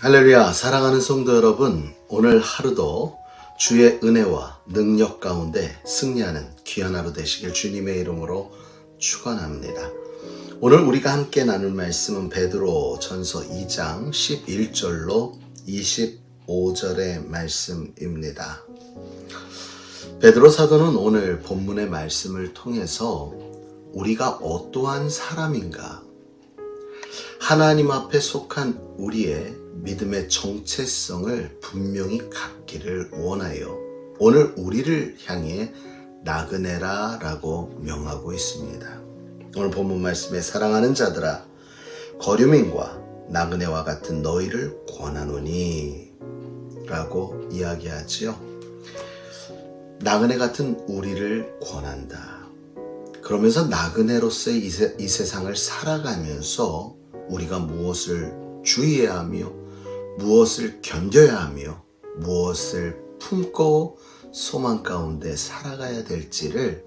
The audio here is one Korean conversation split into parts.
할렐루야, 사랑하는 성도 여러분, 오늘 하루도 주의 은혜와 능력 가운데 승리하는 귀한 하루 되시길 주님의 이름으로 축원합니다. 오늘 우리가 함께 나눌 말씀은 베드로 전서 2장 11절로 25절의 말씀입니다. 베드로 사도는 오늘 본문의 말씀을 통해서 우리가 어떠한 사람인가, 하나님 앞에 속한 우리의 믿음의 정체성을 분명히 갖기를 원하여 오늘 우리를 향해 나그네라 라고 명하고 있습니다. 오늘 본문 말씀에 사랑하는 자들아, 거류민과 나그네와 같은 너희를 권하노니 라고 이야기하지요. 나그네 같은 우리를 권한다. 그러면서 나그네로서의 이 세상을 살아가면서 우리가 무엇을 주의해야 하며 무엇을 견뎌야 하며 무엇을 품고 소망 가운데 살아가야 될지를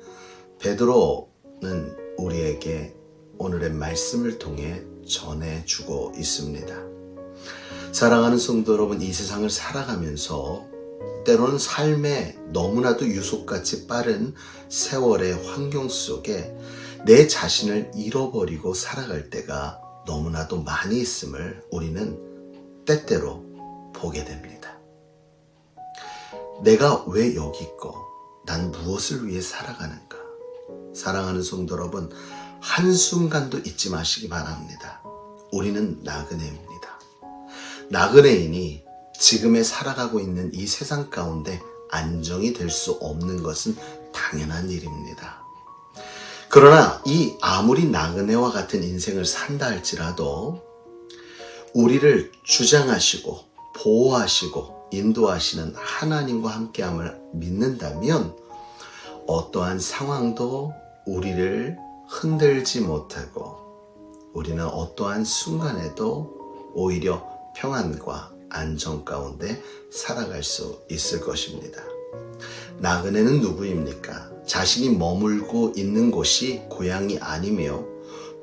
베드로는 우리에게 오늘의 말씀을 통해 전해주고 있습니다. 사랑하는 성도 여러분, 이 세상을 살아가면서 때로는 삶의 너무나도 유속같이 빠른 세월의 환경 속에 내 자신을 잃어버리고 살아갈 때가 너무나도 많이 있음을 우리는 때때로 보게 됩니다. 내가 왜 여기 있고 난 무엇을 위해 살아가는가? 사랑하는 성도 여러분, 한순간도 잊지 마시기 바랍니다. 우리는 나그네입니다. 나그네이니 지금에 살아가고 있는 이 세상 가운데 안정이 될 수 없는 것은 당연한 일입니다. 그러나 이 아무리 나그네와 같은 인생을 산다 할지라도 우리를 주장하시고 보호하시고 인도하시는 하나님과 함께함을 믿는다면 어떠한 상황도 우리를 흔들지 못하고 우리는 어떠한 순간에도 오히려 평안과 안정 가운데 살아갈 수 있을 것입니다. 나그네는 누구입니까? 자신이 머물고 있는 곳이 고향이 아니며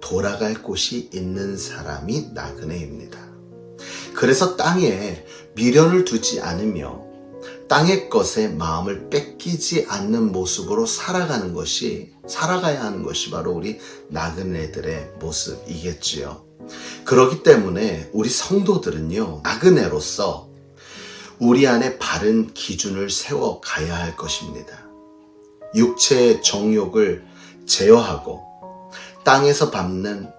돌아갈 곳이 있는 사람이 나그네입니다. 그래서 땅에 미련을 두지 않으며 땅의 것에 마음을 뺏기지 않는 모습으로 살아가야 하는 것이 바로 우리 나그네들의 모습이겠지요. 그렇기 때문에 우리 성도들은요, 나그네로서 우리 안에 바른 기준을 세워 가야 할 것입니다. 육체의 정욕을 제어하고 땅에서 밟는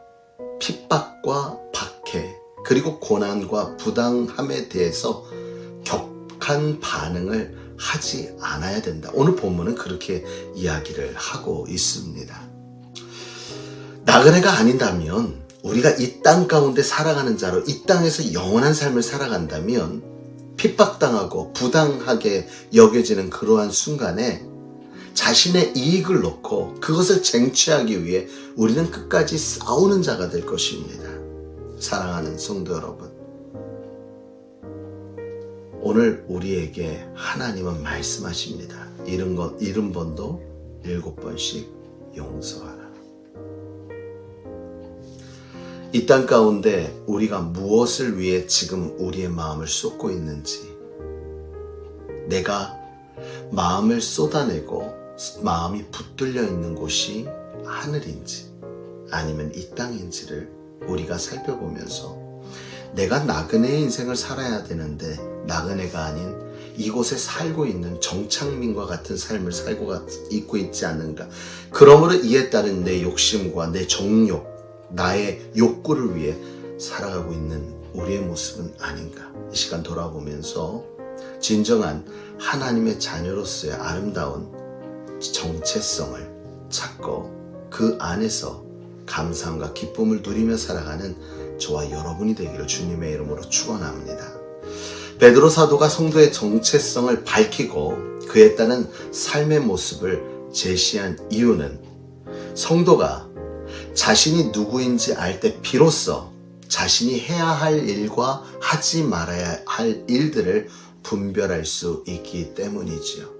핍박과 박해 그리고 고난과 부당함에 대해서 격한 반응을 하지 않아야 된다. 오늘 본문은 그렇게 이야기를 하고 있습니다. 나그네가 아닌다면 우리가 이 땅 가운데 살아가는 자로 이 땅에서 영원한 삶을 살아간다면 핍박당하고 부당하게 여겨지는 그러한 순간에 자신의 이익을 놓고 그것을 쟁취하기 위해 우리는 끝까지 싸우는 자가 될 것입니다. 사랑하는 성도 여러분, 오늘 우리에게 하나님은 말씀하십니다. 잃은 70번도 7번씩 용서하라. 이 땅 가운데 우리가 무엇을 위해 지금 우리의 마음을 쏟고 있는지, 내가 마음을 쏟아내고 마음이 붙들려 있는 곳이 하늘인지 아니면 이 땅인지를 우리가 살펴보면서 내가 나그네의 인생을 살아야 되는데 나그네가 아닌 이곳에 살고 있는 정착민과 같은 삶을 살고 있고 있지 않는가. 그러므로 이에 따른 내 욕심과 내 정욕, 나의 욕구를 위해 살아가고 있는 우리의 모습은 아닌가. 이 시간 돌아보면서 진정한 하나님의 자녀로서의 아름다운 정체성을 찾고 그 안에서 감사함과 기쁨을 누리며 살아가는 저와 여러분이 되기를 주님의 이름으로 축원합니다. 베드로 사도가 성도의 정체성을 밝히고 그에 따른 삶의 모습을 제시한 이유는 성도가 자신이 누구인지 알 때 비로소 자신이 해야 할 일과 하지 말아야 할 일들을 분별할 수 있기 때문이지요.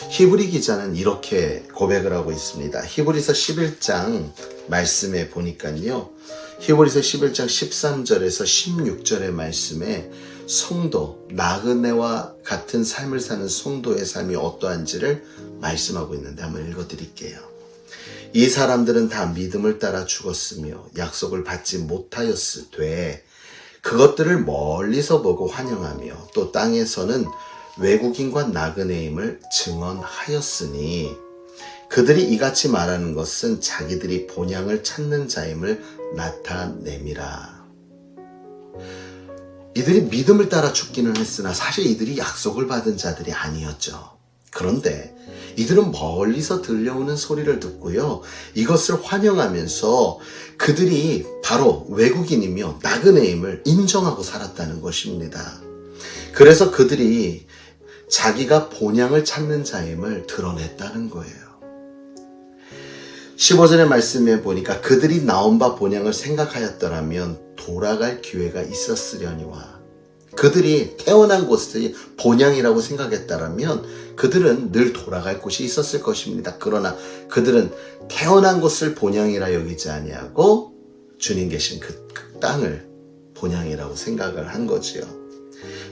히브리 기자는 이렇게 고백을 하고 있습니다. 히브리서 11장 말씀에 보니까요. 히브리서 11장 13절에서 16절의 말씀에 성도, 나그네와 같은 삶을 사는 성도의 삶이 어떠한지를 말씀하고 있는데 한번 읽어드릴게요. 이 사람들은 다 믿음을 따라 죽었으며 약속을 받지 못하였으되 그것들을 멀리서 보고 환영하며 또 땅에서는 외국인과 나그네임을 증언하였으니 그들이 이같이 말하는 것은 자기들이 본향을 찾는 자임을 나타냄이라. 이들이 믿음을 따라 죽기는 했으나 사실 이들이 약속을 받은 자들이 아니었죠. 그런데 이들은 멀리서 들려오는 소리를 듣고요. 이것을 환영하면서 그들이 바로 외국인이며 나그네임을 인정하고 살았다는 것입니다. 그래서 그들이 자기가 본향을 찾는 자임을 드러냈다는 거예요. 15절의 말씀에 보니까 그들이 나온 바 본향을 생각하였더라면 돌아갈 기회가 있었으려니와, 그들이 태어난 곳이 본향이라고 생각했다라면 그들은 늘 돌아갈 곳이 있었을 것입니다. 그러나 그들은 태어난 곳을 본향이라 여기지 아니하고 주님 계신 그 땅을 본향이라고 생각을 한 거지요.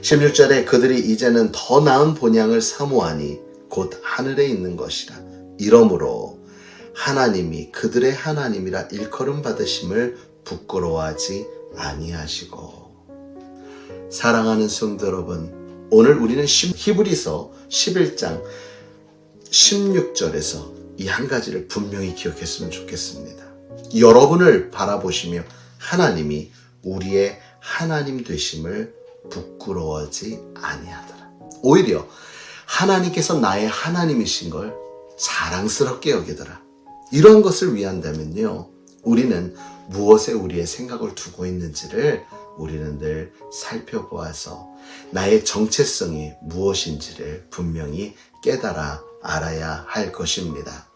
16절에 그들이 이제는 더 나은 본향을 사모하니 곧 하늘에 있는 것이라. 이러므로 하나님이 그들의 하나님이라 일컬음 받으심을 부끄러워하지 아니하시고. 사랑하는 성도 여러분, 오늘 우리는 히브리서 11장 16절에서 이 한 가지를 분명히 기억했으면 좋겠습니다. 여러분을 바라보시며 하나님이 우리의 하나님 되심을 부끄러워하지 아니하더라. 오히려 하나님께서 나의 하나님이신 걸 자랑스럽게 여기더라. 이런 것을 위한다면요, 우리는 무엇에 우리의 생각을 두고 있는지를 우리는 늘 살펴보아서 나의 정체성이 무엇인지를 분명히 깨달아 알아야 할 것입니다.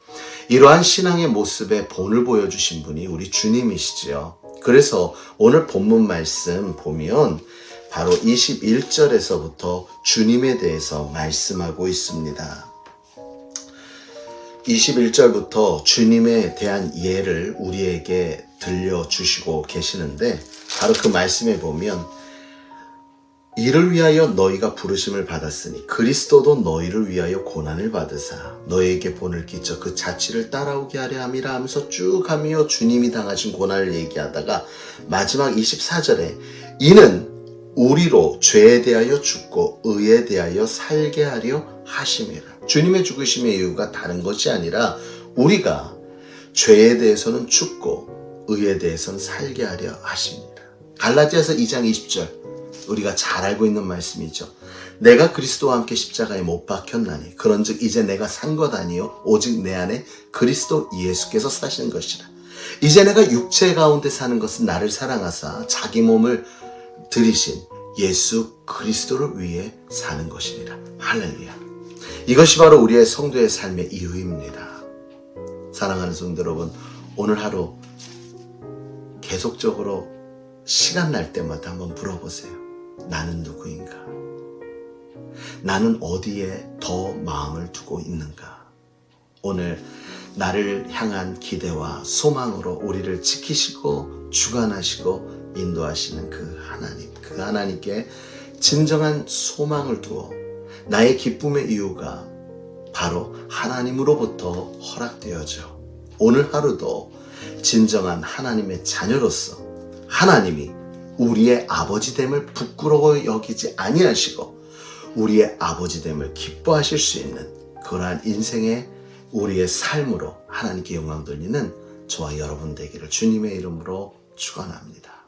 이러한 신앙의 모습의 본을 보여주신 분이 우리 주님이시지요. 그래서 오늘 본문 말씀 보면 바로 21절에서부터 주님에 대해서 말씀하고 있습니다. 21절부터 주님에 대한 예를 우리에게 들려주시고 계시는데, 바로 그 말씀에 보면 이를 위하여 너희가 부르심을 받았으니 그리스도도 너희를 위하여 고난을 받으사 너희에게 본을 끼쳐 그 자취를 따라오게 하려 함이라 하면서 쭉 하며 주님이 당하신 고난을 얘기하다가 마지막 24절에 이는 우리로 죄에 대하여 죽고 의에 대하여 살게 하려 하심이라. 주님의 죽으심의 이유가 다른 것이 아니라 우리가 죄에 대해서는 죽고 의에 대해서는 살게 하려 하십니다. 갈라디아서 2장 20절, 우리가 잘 알고 있는 말씀이죠. 내가 그리스도와 함께 십자가에 못 박혔나니 그런즉 이제 내가 산 것 아니요 오직 내 안에 그리스도 예수께서 사시는 것이라. 이제 내가 육체 가운데 사는 것은 나를 사랑하사 자기 몸을 들이신 예수 그리스도를 위해 사는 것이니라. 할렐루야. 이것이 바로 우리의 성도의 삶의 이유입니다. 사랑하는 성도 여러분, 오늘 하루 계속적으로 시간 날 때마다 한번 물어보세요. 나는 누구인가? 나는 어디에 더 마음을 두고 있는가? 오늘 나를 향한 기대와 소망으로 우리를 지키시고 주관하시고 인도하시는 그 하나님께 진정한 소망을 두어 나의 기쁨의 이유가 바로 하나님으로부터 허락되어져 오늘 하루도 진정한 하나님의 자녀로서 하나님이 우리의 아버지됨을 부끄러워 여기지 아니하시고 우리의 아버지됨을 기뻐하실 수 있는 그러한 인생의 우리의 삶으로 하나님께 영광 돌리는 저와 여러분 되기를 주님의 이름으로 축원합니다.